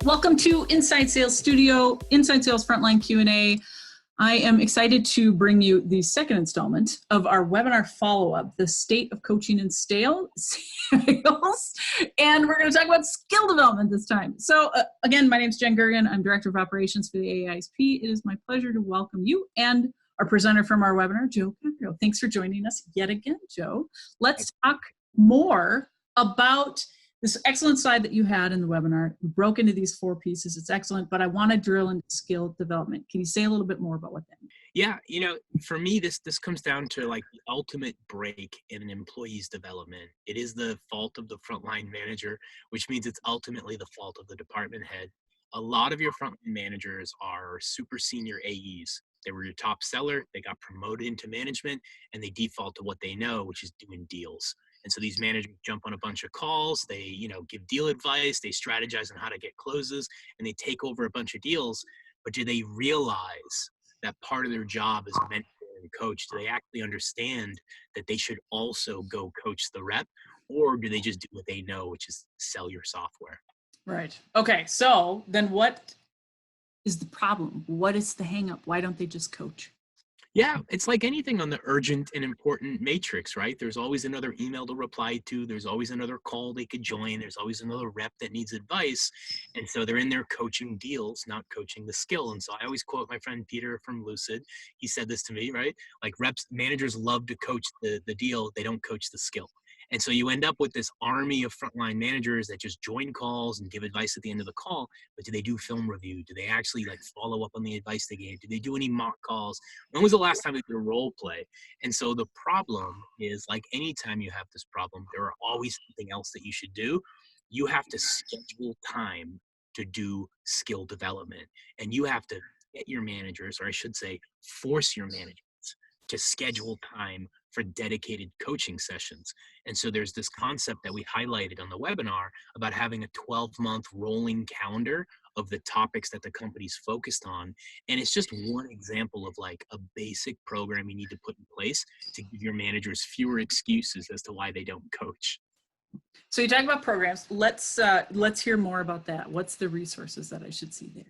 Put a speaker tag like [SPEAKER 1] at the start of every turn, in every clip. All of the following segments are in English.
[SPEAKER 1] Welcome to Inside Sales Studio, Inside Sales Frontline Q&A. I am excited to bring you the second installment of our webinar follow-up, the state of coaching and sales. And we're going to talk about skill development this time. So again, my name is Jen Gergen. I'm Director of Operations for the AA-ISP. It is my pleasure to welcome you and our presenter from our webinar, Joe Caprio. Thanks for joining us yet again, Joe. Let's talk more about this excellent slide that you had in the webinar. We broke into these 4 pieces. It's excellent, but I want to drill into skill development. Can you say a little bit more about what that means?
[SPEAKER 2] Yeah, you know, for me, this comes down to like the ultimate break in an employee's development. It is the fault of the frontline manager, which means it's ultimately the fault of the department head. A lot of your frontline managers are super senior AEs. They were your top seller, they got promoted into management, and they default to what they know, which is doing deals. And so these managers jump on a bunch of calls, they, give deal advice, they strategize on how to get closes, and they take over a bunch of deals. But do they realize that part of their job is mentor and coach? Do they actually understand that they should also go coach the rep? Or do they just do what they know, which is sell your software?
[SPEAKER 1] Right. Okay. So then what is the problem? What is the hang up? Why don't they just coach?
[SPEAKER 2] Yeah, it's like anything on the urgent and important matrix, right? There's always another email to reply to. There's always another call they could join. There's always another rep that needs advice. And so they're in there coaching deals, not coaching the skill. And so I always quote my friend Peter from Lucid. He said this to me, right? Like managers love to coach the deal. They don't coach the skill. And so you end up with this army of frontline managers that just join calls and give advice at the end of the call. But do they do film review? Do they actually like follow up on the advice they gave? Do they do any mock calls? When was the last time they did a role play? And so the problem is, like anytime you have this problem, there are always something else that you should do. You have to schedule time to do skill development. And you have to get your managers, or I should say, force your managers to schedule time for dedicated coaching sessions. And so there's this concept that we highlighted on the webinar about having a 12-month rolling calendar of the topics that the company's focused on. And it's just one example of like a basic program you need to put in place to give your managers fewer excuses as to why they don't coach.
[SPEAKER 1] So you talk about programs. Let's hear more about that. What's the resources that I should see there?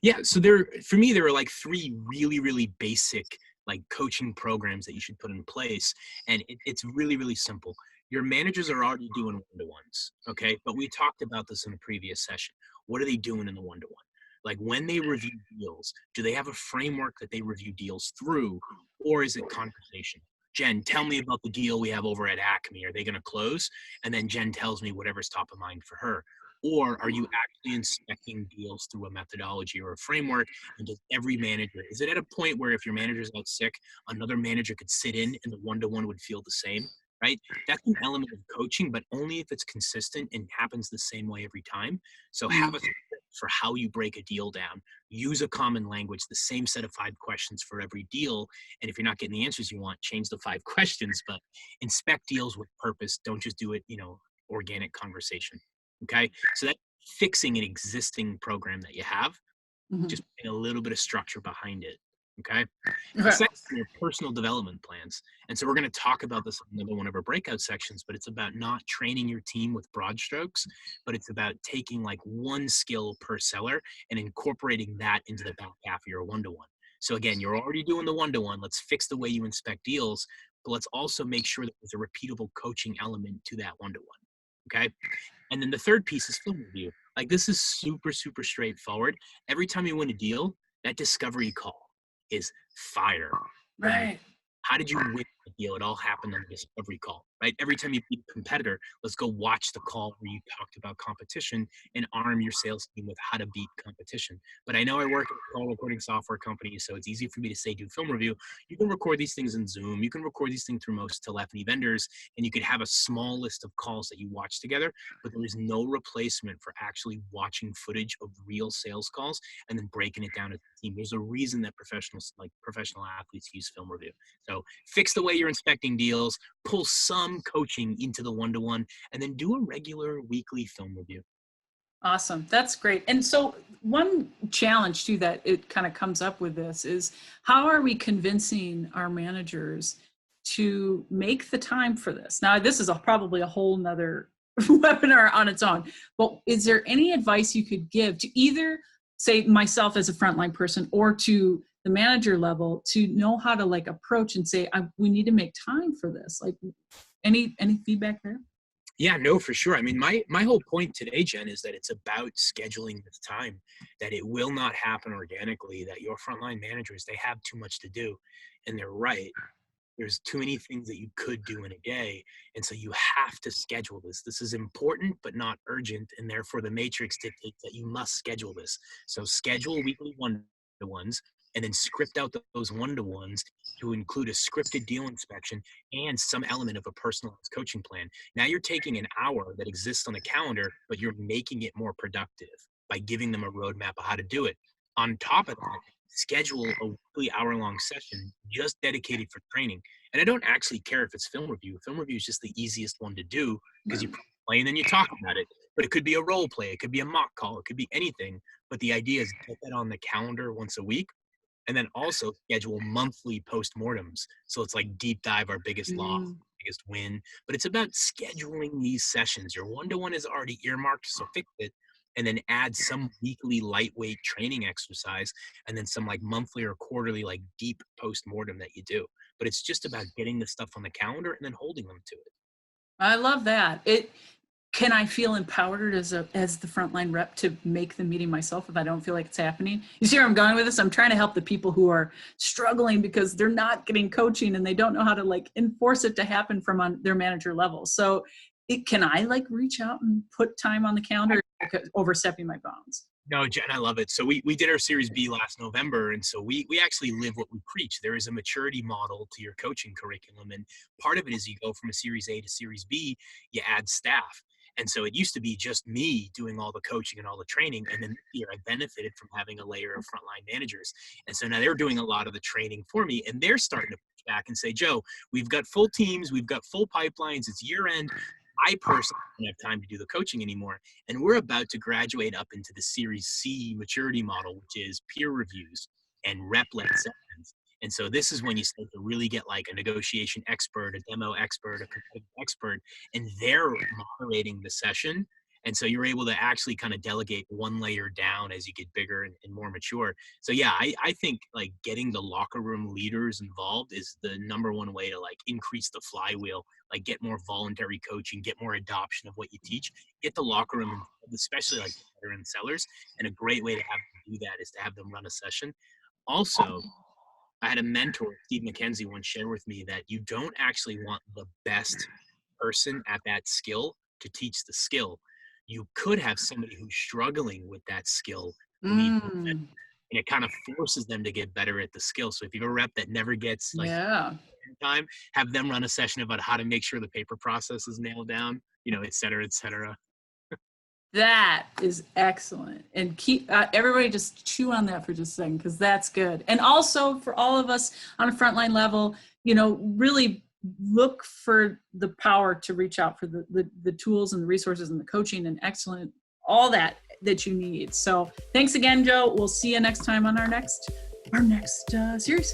[SPEAKER 2] Yeah, so for me, there are like 3 really, really basic like coaching programs that you should put in place. And it's really, really simple. Your managers are already doing one-to-ones, okay? But we talked about this in a previous session. What are they doing in the one-to-one? Like when they review deals, do they have a framework that they review deals through, or is it conversation? Jen, tell me about the deal we have over at Acme. Are they going to close? And then Jen tells me whatever's top of mind for her. Or are you actually inspecting deals through a methodology or a framework? And does every manager, is it at a point where if your manager's out sick, another manager could sit in and the one-to-one would feel the same, right? That's an element of coaching, but only if it's consistent and happens the same way every time. So have a script for how you break a deal down. Use a common language, the same set of 5 questions for every deal. And if you're not getting the answers you want, change the 5 questions, but inspect deals with purpose. Don't just do it, organic conversation. Okay, so that's fixing an existing program that you have, just putting a little bit of structure behind it. Okay, the second is your personal development plans. And so we're going to talk about this in another one of our breakout sections, but it's about not training your team with broad strokes, but it's about taking like one skill per seller and incorporating that into the back half of your one-to-one. So again, you're already doing the one-to-one. Let's fix the way you inspect deals, but let's also make sure that there's a repeatable coaching element to that one-to-one. Okay. And then the third piece is film review. Like this is super, super straightforward. Every time you win a deal, that discovery call is fire.
[SPEAKER 1] Right.
[SPEAKER 2] How did you win the deal? It all happened on the discovery call, right? Every time you beat a competitor, let's go watch the call where you talked about competition and arm your sales team with how to beat competition. But I know I work at a call recording software company, so it's easy for me to say do film review. You can record these things in Zoom. You can record these things through most telephony vendors, and you could have a small list of calls that you watch together, but there is no replacement for actually watching footage of real sales calls and then breaking it down as a team. There's a reason that professional athletes use film review. So fix the way you're inspecting deals, pull some coaching into the one-to-one, and then do a regular weekly film review.
[SPEAKER 1] Awesome. That's great. And so one challenge too that it kind of comes up with this is how are we convincing our managers to make the time for this? Now, this is probably a whole nother webinar on its own. But is there any advice you could give to either, say, myself as a frontline person or to the manager level to know how to like approach and say, we need to make time for this? Like any feedback there?
[SPEAKER 2] Yeah, no, for sure. I mean, my whole point today, Jen, is that it's about scheduling this time, that it will not happen organically, that your frontline managers, they have too much to do. And they're right. There's too many things that you could do in a day. And so you have to schedule this. This is important, but not urgent. And therefore the matrix dictates that you must schedule this. So schedule weekly one-to-ones and then script out those one-to-ones to include a scripted deal inspection and some element of a personalized coaching plan. Now you're taking an hour that exists on the calendar, but you're making it more productive by giving them a roadmap of how to do it. On top of that, schedule a weekly hour-long session just dedicated for training. And I don't actually care if it's film review. Film review is just the easiest one to do because you play and then you talk about it. But it could be a role play, it could be a mock call, it could be anything. But the idea is get that on the calendar once a week, and then also schedule monthly postmortems. So it's like deep dive our biggest loss, biggest win. But it's about scheduling these sessions. Your one-to-one is already earmarked, so fix it. And then add some weekly lightweight training exercise, and then some like monthly or quarterly like deep post-mortem that you do. But it's just about getting the stuff on the calendar and then holding them to it.
[SPEAKER 1] I love that. Can I feel empowered as the frontline rep to make the meeting myself if I don't feel like it's happening? You see where I'm going with this? I'm trying to help the people who are struggling because they're not getting coaching and they don't know how to like enforce it to happen from on their manager level. So can I like reach out and put time on the calendar, overstepping my bounds?
[SPEAKER 2] No, Jen, I love it. So we did our Series B last November, and so we actually live what we preach. There is a maturity model to your coaching curriculum, and part of it is you go from a Series A to Series B, you add staff. And so it used to be just me doing all the coaching and all the training, and then this year I benefited from having a layer of frontline managers. And so now they're doing a lot of the training for me, and they're starting to push back and say, Joe, we've got full teams, we've got full pipelines, it's year end. I personally don't have time to do the coaching anymore. And we're about to graduate up into the Series C maturity model, which is peer reviews and rep-led sessions. And so this is when you start to really get like a negotiation expert, a demo expert, a competitive expert, and they're moderating the session. And so you're able to actually kind of delegate one layer down as you get bigger and more mature. So yeah, I think like getting the locker room leaders involved is the number one way to like increase the flywheel, like get more voluntary coaching, get more adoption of what you teach, get the locker room involved, especially like veteran sellers. And a great way to have them do that is to have them run a session. Also, I had a mentor, Steve McKenzie, once share with me that you don't actually want the best person at that skill to teach the skill. You could have somebody who's struggling with that skill lead, and it kind of forces them to get better at the skill. So if you have a rep that never gets like time, have them run a session about how to make sure the paper process is nailed down, you know, et cetera, et cetera.
[SPEAKER 1] That is excellent. And keep everybody just chew on that for just a second, because that's good. And also for all of us on a frontline level, you know, really look for the power to reach out for the tools and the resources and the coaching and excellent, all that you need. So thanks again, Joe. We'll see you next time on our next series.